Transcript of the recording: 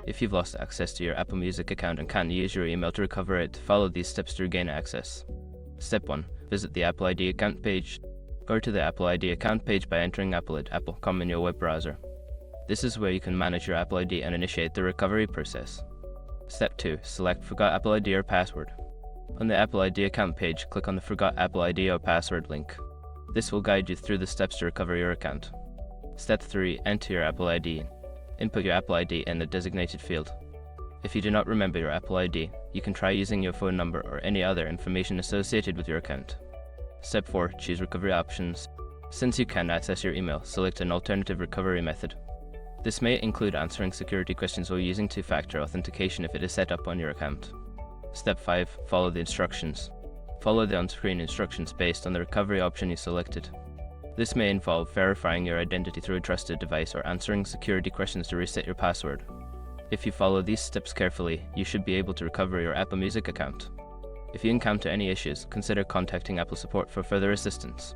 If you've lost access to your Apple Music account and can't use your email to recover it, follow these steps to regain access. Step 1. Visit the Apple ID account page. Go to the Apple ID account page by entering apple.apple.com in your web browser. This is where you can manage your Apple ID and initiate the recovery process. Step 2. Select Forgot Apple ID or Password. On the Apple ID account page, click on the Forgot Apple ID or Password link. This will guide you through the steps to recover your account. Step 3. Enter your Apple ID. Input your Apple ID in the designated field. If you do not remember your Apple ID, you can try using your phone number or any other information associated with your account. Step 4. Choose recovery options. Since you can't access your email, select an alternative recovery method. This may include answering security questions or using two-factor authentication if it is set up on your account. Step 5. Follow the instructions. Follow the on-screen instructions based on the recovery option you selected. This may involve verifying your identity through a trusted device or answering security questions to reset your password. If you follow these steps carefully, you should be able to recover your Apple Music account. If you encounter any issues, consider contacting Apple support for further assistance.